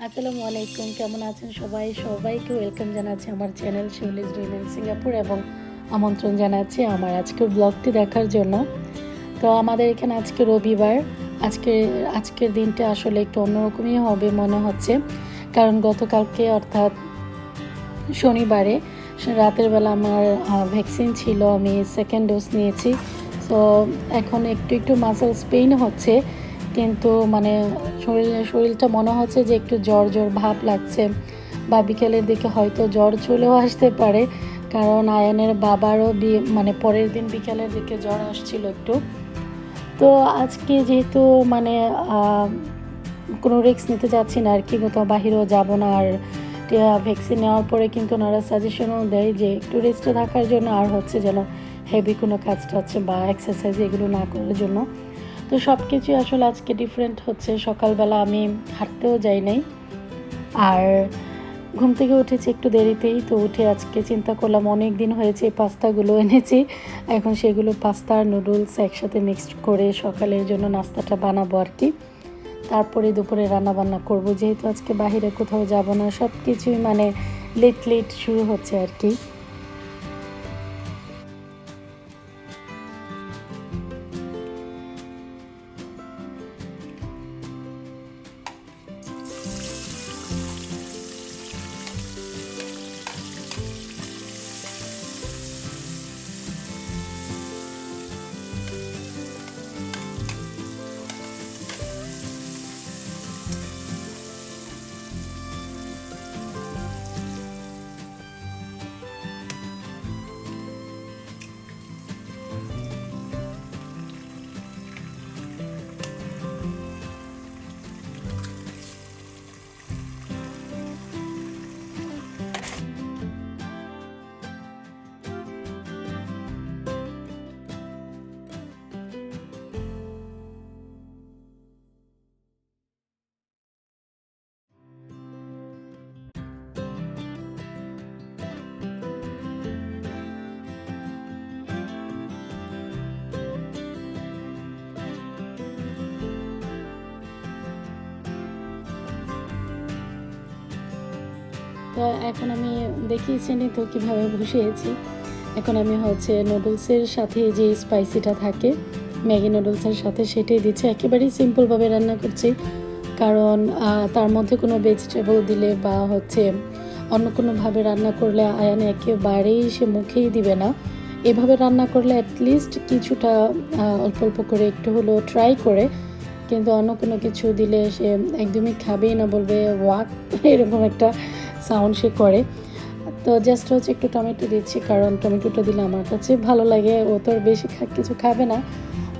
আসসালামু আলাইকুম, কেমন আছেন সবাই? সবাইকে ওয়েলকাম জানাচ্ছি আমার channel Shiuli's dream in Singapore এবং আমন্ত্রণ জানাচ্ছি আমার আজকের ব্লগটি দেখার জন্য। তো আমাদের এখানে আজকে রবিবার। আজকের দিনটা আসলে একটু অন্যরকমই হবে মনে হচ্ছে, কারণ গতকালকে অর্থাৎ শনিবারে রাতের বেলা আমার ভ্যাকসিন ছিল, আমি সেকেন্ড ডোজ নিয়েছি। তো এখন একটু একটু মাসেলস পেইন হচ্ছে, কিন্তু মানে শরীরটা মনে হচ্ছে যে একটু জ্বর জ্বর ভাব লাগছে, বা বিকেলের দিকে হয়তো জ্বর চলেও আসতে পারে, কারণ আয়ানের বাবারও মানে পরের দিন বিকেলের দিকে জ্বর আসছিল একটু। তো আজকে যেহেতু মানে কোনো রিস্ক নিতে যাচ্ছি না আর কি, কোথাও বাহিরেও যাব না। আর ভ্যাকসিন নেওয়ার পরে কিন্তু ওনারা সাজেশনও দেয় যে একটু রেস্টে থাকার জন্য, আর হচ্ছে যেন হেভি কোনো কাজ টাজ বা এক্সারসাইজ এগুলো না করার জন্য। তো সব কিছুই আসলে আজকে ডিফারেন্ট হচ্ছে। সকালবেলা আমি হাঁটতেও যাই নাই, আর ঘুম থেকে উঠেছি একটু দেরিতেই। তো উঠে আজকে চিন্তা করলাম অনেক দিন হয়েছে পাস্তাগুলো এনেছি, এখন সেগুলো পাস্তা আর নুডলস একসাথে মিক্সড করে সকালের জন্য নাস্তাটা বানাবো আর কি। তারপরে দুপুরে রান্না বান্না করব, যেহেতু আজকে বাইরে কোথাও যাব না। সব কিছুই মানে লেট লেট শুরু হচ্ছে আর কি। তো এখন আমি দেখিয়েছিনি তো কীভাবে বসিয়েছি। এখন আমি হচ্ছে নুডলসের সাথে যে স্পাইসিটা থাকে ম্যাগি নুডলসের সাথে, সেটাই দিচ্ছি। একেবারেই সিম্পলভাবে রান্না করছি, কারণ তার মধ্যে কোনো ভেজিটেবল দিলে বা হচ্ছে অন্য কোনোভাবে রান্না করলে আয়ান একেবারেই সে মুখেই দিবে না। এভাবে রান্না করলে অ্যাটলিস্ট কিছুটা অল্প অল্প করে একটু হলেও ট্রাই করে, কিন্তু অন্য কোনো কিছু দিলে সে একদমই খাবেই না, বলবে ওয়াক এরকম একটা সাউন্ড সে করে। তো জাস্ট হচ্ছে একটু টমেটো দিচ্ছি, কারণ টমেটোটা দিলে আমার কাছে ভালো লাগে। ও তো বেশি কিছু খাবে না,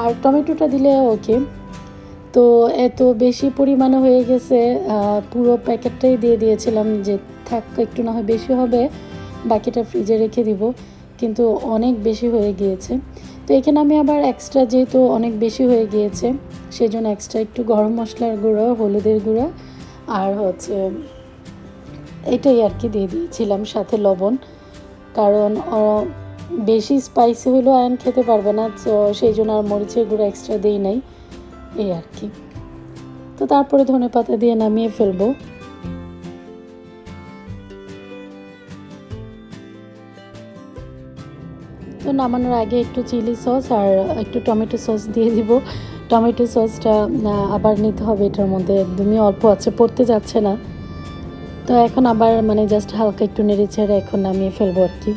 আর টমেটোটা দিলে ওকে। তো এত বেশি পরিমাণে হয়ে গেছে, পুরো প্যাকেটটাই দিয়ে দিয়েছিলাম যে থাক, একটু না হয় বেশি হবে, বাকিটা ফ্রিজে রেখে দিব, কিন্তু অনেক বেশি হয়ে গিয়েছে। তো এখানে আমি আবার এক্সট্রা, যেহেতু অনেক বেশি হয়ে গিয়েছে সেই জন্য এক্সট্রা একটু গরম মশলার গুঁড়ো, হলুদের গুঁড়া আর হচ্ছে এটাই আর কি দিয়ে দিয়েছিলাম, সাথে লবণ। কারণ বেশি স্পাইসি হলেও আয়ন খেতে পারবে না, তো সেই জন্য আর মরিচের গুঁড়ো এক্সট্রা দিই নাই, এই আর কি। তো তারপরে ধনেপাতা দিয়ে নামিয়ে ফেলবো। তো নামানোর আগে একটু চিলি সস আর একটু টমেটো সস দিয়ে দিব। টমেটো সসটা আবার নিতে হবে, এটার মধ্যে একদমই অল্প আছে, পড়তে যাচ্ছে না। তো এখন আবার মানে জাস্ট হালকা একটু নেড়ে ছেড়ে এখন নামিয়ে ফেলবো আর কি।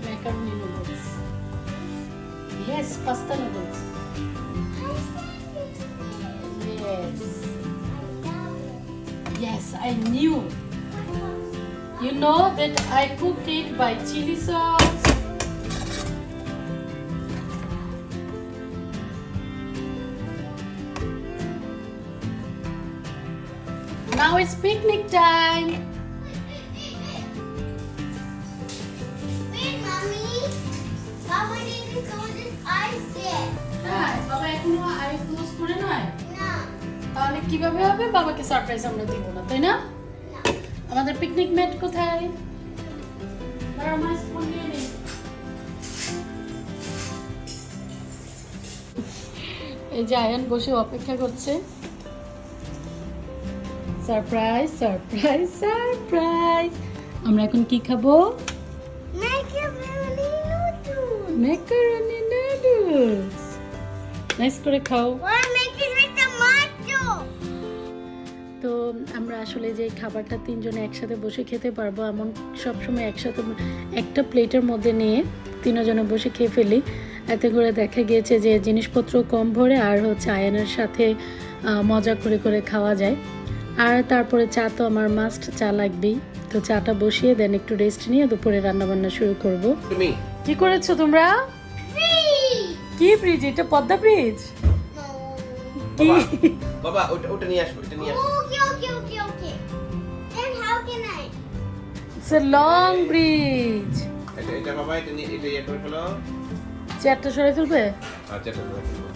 Macaroni noodles. Yes, pasta noodles. Yes. Yes, I knew. You know that I cooked it by chili sauce. Now it's picnic time. Wait, mommy. Papa didn't close his eyes yet. হ্যাঁ, বাবা এখনো আই ক্লোজ করে নয়। No. তাহলে কিভাবে হবে? বাবাকে surprise আমরা দিব না, তাই না? আমাদের পিকনিক ম্যাট কোথায়? দাঁড়াও, আমার স্পুন নিয়ে নিই। এই যে আয়ান বসে অপেক্ষা করছে। Surprise, surprise, surprise. আমরা এখন কি খাবো? Macaroni noodles. Macaroni noodles. Nice করে খাও। Why make it with tomato? তো আমরা আসলে যে খাবারটা তিনজনে একসাথে বসে খেতে পারবো এমন সবসময় একসাথে একটা প্লেটের মধ্যে নিয়ে তিনজনে বসে খেয়ে ফেলি। এতে করে দেখা গিয়েছে যে জিনিসপত্র কম ভরে আর হচ্ছে আয়নের সাথে মজা করে করে খাওয়া যায়। আর তারপরে চা তো আমার মাস্ট, চা লাগবেই। তো চাটা বসিয়ে দেন একটু রেস্ট নিয়ে দুপুরে রান্নাবান্না শুরু করব। তুমি কি করেছো তোমরা? Free. কি ব্রিজ? এটা পদ্মা ব্রিজ? No. কি? বাবা ওটা নিয়ে আসবো, এটা নিয়ে আসবো। Okay. Then how can I? It's a long bridge. এটা বাবা এটা নিয়ে এটা ইয়ে করে ফেলো। চেয়ারটা সরে ফেলবে? আচ্ছা এটা করে ফেলো।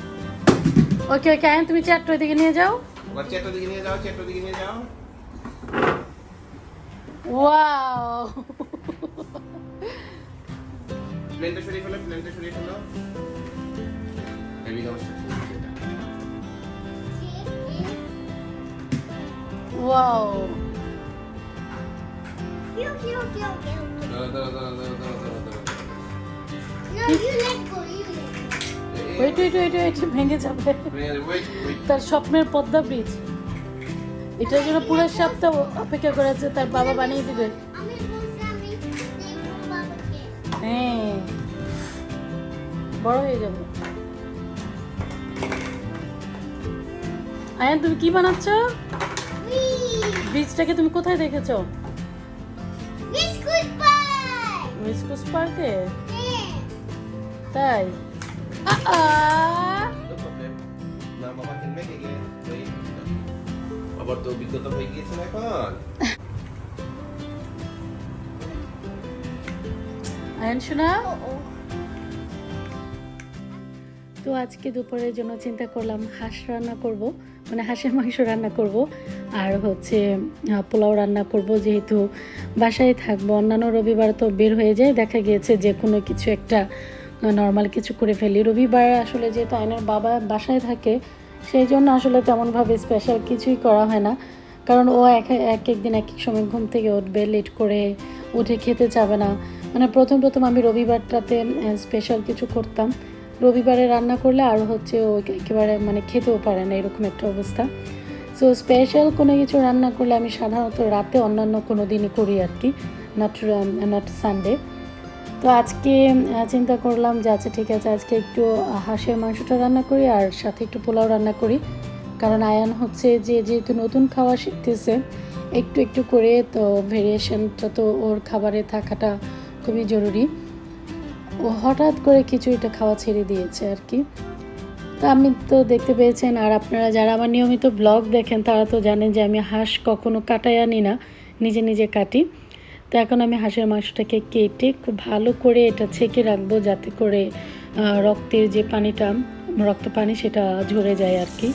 ওকে ওকে, আয়ন তুমি চেয়ারটা ওইদিকে নিয়ে যাও। বাবা চেয়ারটা দিকে নিয়ে যাও, চেয়ারটা দিকে নিয়ে যাও। ওয়াও, প্লেনটা সরিয়ে ফেলো, প্লেনটা সরিয়ে ফেলো। হেভি নষ্ট। ওয়াও। Okay. দাঁড়া। No, you let go. Wait ভেঙে যাবে। ওয়েট। তার স্বপ্নের পদ্মা ব্রিজ, এটার জন্য পুরো সপ্তাহ অপেক্ষা করেছে, তার বাবা বানিয়ে দিবে। আমি দেখবো বাবাকে। হ্যাঁ, বড় হয়ে যাবে। আয়ান তুমি কি বানাচ্ছ? ব্রিজটাকে তুমি কোথায় দেখেছো? বিস্কুট পাই। মিসকুস পার্কে? হ্যাঁ। তাই? না বাবা খেলবে কে? আবার তো অভিজ্ঞতা হয়ে গিয়েছে না এখন। আয়ান শোনা, ও তো আজকে দুপুরের জন্য চিন্তা করলাম হাঁস রান্না করব, মানে হাঁসের মাংস রান্না করব আর হচ্ছে পোলাও রান্না করব। যেহেতু বাসায় থাকবো, অন্যান্য রবিবার তো বের হয়ে যায়, দেখা গিয়েছে যে কোনো কিছু একটা নর্মাল কিছু করে ফেলি। রবিবার আসলে যেহেতু আয়নের বাবা বাসায় থাকে সেই জন্য আসলে তেমনভাবে স্পেশাল কিছুই করা হয় না, কারণ ও এক দিন এক এক সময় ঘুম থেকে উঠবে, লেট করে উঠে খেতে যাবে না। মানে প্রথম আমি রবিবারটাতে স্পেশাল কিছু করতাম, রবিবারে রান্না করলে আর হচ্ছে ও একেবারে মানে খেতেও পারে না, এরকম একটা অবস্থা। সো স্পেশাল কোনো কিছু রান্না করলে আমি সাধারণত রাতে অন্যান্য কোনো দিনই করি আর কি, নট সানডে। তো আজকে চিন্তা করলাম যে আচ্ছা ঠিক আছে, আজকে একটু হাঁসের মাংসটা রান্না করি আর সাথে একটু পোলাও রান্না করি, কারণ আয়ান হচ্ছে যেহেতু নতুন খাওয়া শিখতেছে একটু করে, তো ভেরিয়েশনটা তো ওর খাবারে থাকাটা খুবই জরুরি। ও হঠাৎ করে খিচুড়িটা খাওয়া ছেড়ে দিয়েছে আর কি। তো আমি তো দেখতে পেয়েছেন, আর আপনারা যারা আমার নিয়মিত ব্লগ দেখেন তারা তো জানেন যে আমি হাঁস কখনো কাটাই আনি না, নিজে কাটি। তো এখন আমি হাঁসের মাংসটাকে কেটে খুব ভালো করে এটা ছেঁকে রাখবো, যাতে করে রক্তের যে পানিটা, রক্ত পানি সেটা ঝরে যায় আর কি।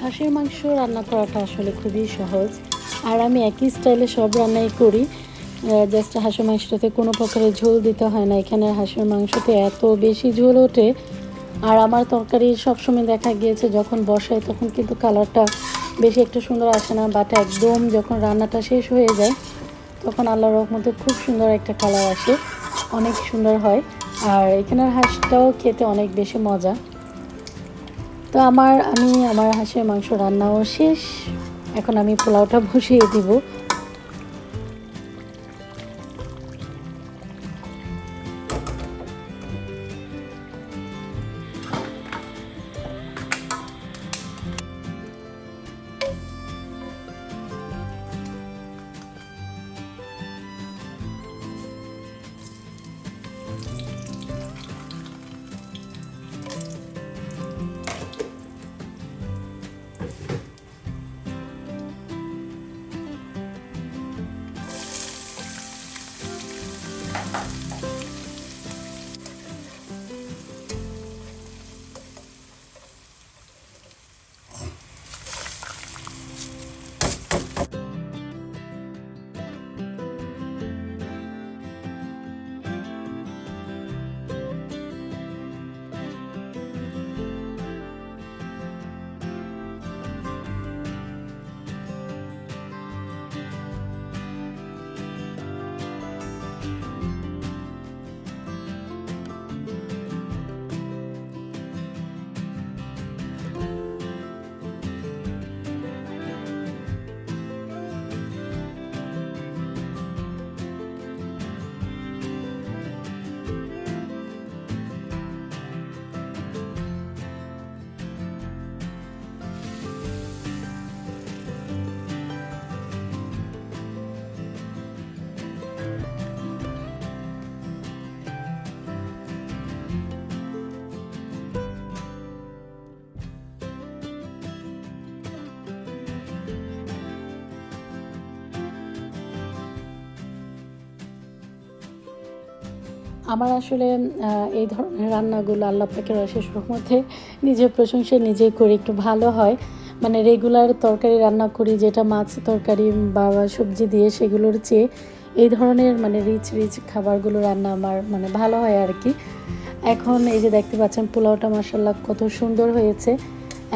হাঁসের মাংস রান্না করাটা আসলে খুবই সহজ, আর আমি একই স্টাইলে সব রান্নাই করি। জাস্ট হাঁসের মাংসটাতে কোনো প্রকারের ঝোল দিতে হয় না। এখানে হাঁসের মাংসতে এত বেশি ঝোল ওঠে, আর আমার তরকারি সবসময় দেখা গিয়েছে যখন বসায় তখন কিন্তু কালারটা বেশি একটা সুন্দর আসে না, বাট একদম যখন রান্নাটা শেষ হয়ে যায় তখন আল্লাহর রহমতে খুব সুন্দর একটা কালার আসে, অনেক সুন্দর হয়। আর এখানের হাঁসটাও খেতে অনেক বেশি মজা। তো আমি আমার হাঁসের মাংস রান্নাও শেষ, এখন আমি পোলাওটা বসিয়ে দিব। আমার আসলে এই ধরনের রান্নাগুলো আল্লাহ পাকের অশেষ রহমতে নিজের প্রশংসা নিজেই করি, একটু ভালো হয়। মানে রেগুলার তরকারি রান্না করি যেটা মাছ তরকারি বা সবজি দিয়ে, সেগুলোর চেয়ে এই ধরনের মানে রিচ খাবারগুলো রান্না আমার মানে ভালো হয় আর কি। এখন এই যে দেখতে পাচ্ছেন পোলাওটা মাশাআল্লাহ কত সুন্দর হয়েছে,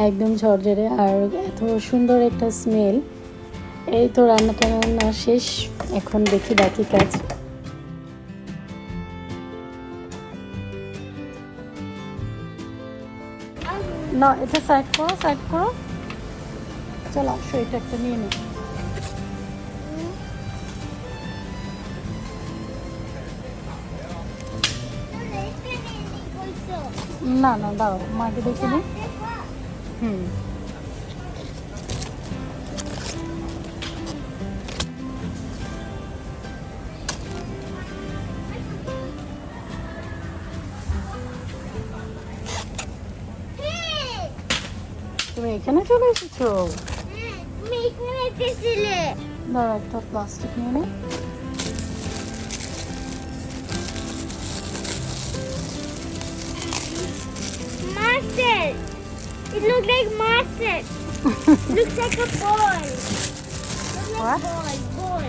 একদম ঝরঝরে, আর এত সুন্দর একটা স্মেল। এই তো রান্না শেষ, এখন দেখি বাকি কাজ। না, এটা সাইড করো, চলো আসো, এটা একটা নিয়ে নিই। না দাও মাকে দেখে নিই। হুম, তুমি এখানে চলে এসেছো? দাঁড়া, একটা প্লাস্টিক নিয়ে নে। Marcel! It looks like Marcel. Looks like a ball. Looks What? like ball.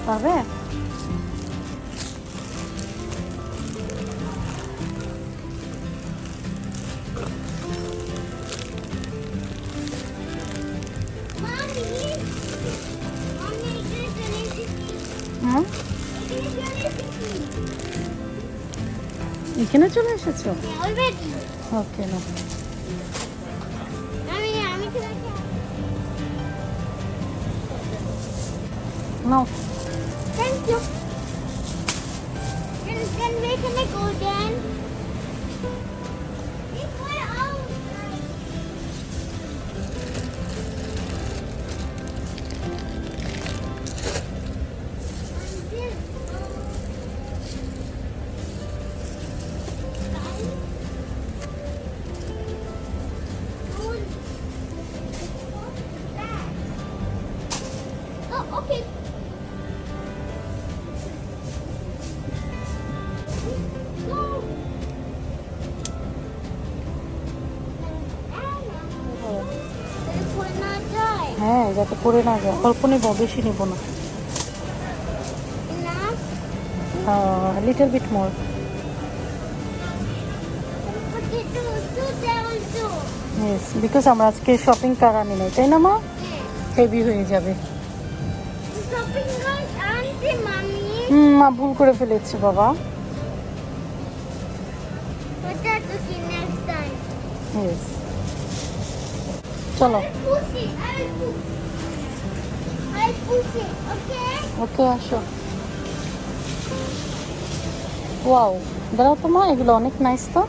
পাবে? হুম, এখানে চলে এসেছো? ওকে, না No. Thank you. Then where can I go then? It's my own. Oh, okay. Go. হ্যাঁ, যাতে পড়ে না যায়। অল্প নেব, বেশি নেব না। Enough? Little bit more. Potato too, also. Yes, because আমরা আজকে শপিং কার আনি নাই, তাই না মা? Yeah. হেভি হয়ে যাবে। Shopping guys, auntie, mommy. মা ভুল করে ফেলেছি বাবা। Potato see next time. Yes, চলো। I'll push it. I'll push. I'll push it. Okay? ওকে, আসো। ওয়াও, দাঁড়াও তো মা, এগুলো অনেক নাইস তো।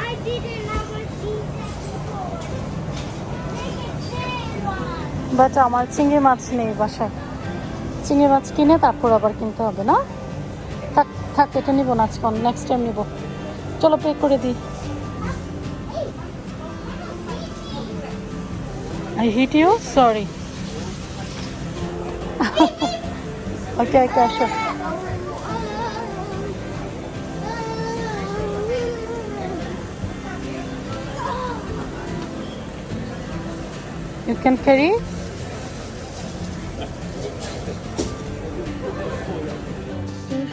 I didn't ever see that before. Make it same one. But আমার চিংড়ি মাছ নেই বাসায়। চিংড়ি মাছ কিনে তারপর আবার কিনতে হবে না। থাক থাক, এটা নিবো না আজকে, নেক্সট টাইম নিবো। চলো পে করে দিই। I hit you, sorry. Okay okay, আসো। You can carry.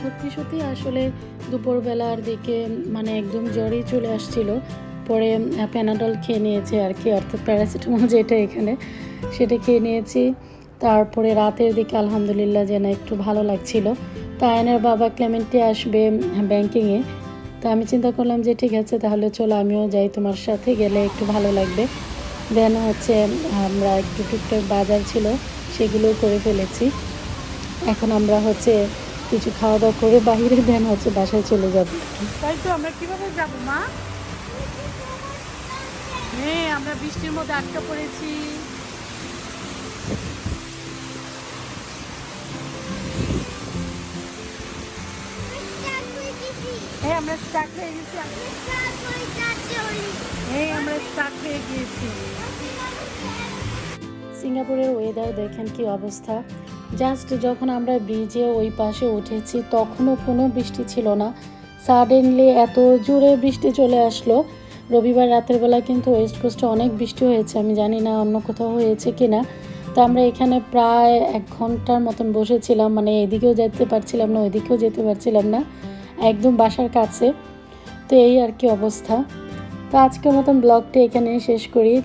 সত্যি সত্যি আসলে দুপুরবেলার দিকে মানে একদম জ্বরই চলে আসছিল। পরে প্যানাডল খেয়ে নিয়েছি আর কি, অর্থাৎ প্যারাসিটামল যেটা এখানে, সেটা খেয়ে নিয়েছি। তারপরে রাতের দিকে আলহামদুলিল্লাহ যেন একটু ভালো লাগছিল। তো আয়নের বাবা ক্লেমেন্টে আসবে ব্যাংকিংয়ে। তো আমি চিন্তা করলাম যে ঠিক আছে, তাহলে চলো আমিও যাই, তোমার সাথে গেলে একটু ভালো লাগবে। দেন হচ্ছে আমরা একটু টুকটাক বাজার ছিল সেগুলো করে ফেলেছি। এখন আমরা হচ্ছে কিছু খাওয়া দাওয়া করে বাইরে দেন হচ্ছে বাসায় চলে যাব। তাই তো, আমরা কিভাবে যাব মা? হ্যাঁ, আমরা বৃষ্টির মধ্যে আটকা পড়েছি। হ্যাঁ, আমরা স্টাক হয়ে গেছি। হ্যাঁ, আমরা স্টাক হয়ে গিয়েছি। সিঙ্গাপুরের ওয়েদার দেখেন কি অবস্থা। জাস্ট যখন আমরা ব্রিজে ওই পাশে উঠেছি তখনও কোনো বৃষ্টি ছিল না, সাডেনলি এত জোরে বৃষ্টি চলে আসলো। রবিবার রাতের বেলা কিন্তু ওয়েস্ট কোস্টে অনেক বৃষ্টি হয়েছে, আমি জানি না অন্য কোথাও হয়েছে কি না। তো আমরা এখানে প্রায় 1 ঘন্টার মতন বসেছিলাম, মানে এদিকেও যেতে পারছিলাম না ওইদিকেও যেতে পারছিলাম না, একদম বাসার কাছে। তো এই আর কি অবস্থা। তো আজকের মতন ব্লগটা এখানে শেষ করি।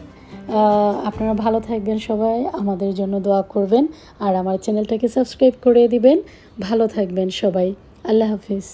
আপনারা ভালো থাকবেন, সবাই আমাদের জন্য দোয়া করবেন আর আমার চ্যানেলটাকে সাবস্ক্রাইব করে দিবেন। ভালো থাকবেন সবাই, আল্লাহ হাফিজ।